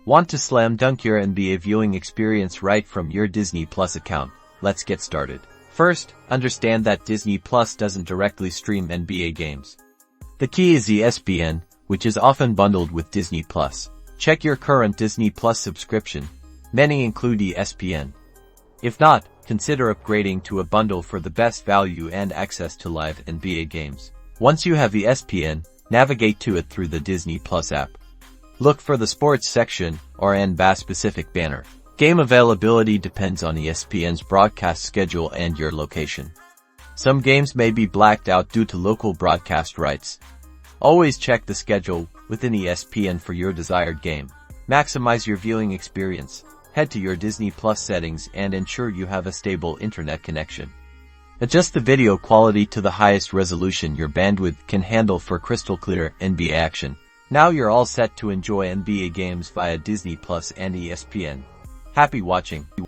Want to slam dunk your NBA viewing experience right from your Disney Plus account? Let's get started. First, understand that Disney Plus doesn't directly stream NBA games. The key is ESPN, which is often bundled with Disney Plus. Check your current Disney Plus subscription. Many include ESPN. If not, consider upgrading to a bundle for the best value and access to live NBA games. Once you have ESPN, navigate to it through the Disney Plus app. Look for the sports section or NBA-specific banner. Game availability depends on ESPN's broadcast schedule and your location. Some games may be blacked out due to local broadcast rights. Always check the schedule within ESPN for your desired game. Maximize your viewing experience. Head to your Disney Plus settings and ensure you have a stable internet connection. Adjust the video quality to the highest resolution your bandwidth can handle for crystal clear NBA action. Now you're all set to enjoy NBA games via Disney Plus and ESPN. Happy watching!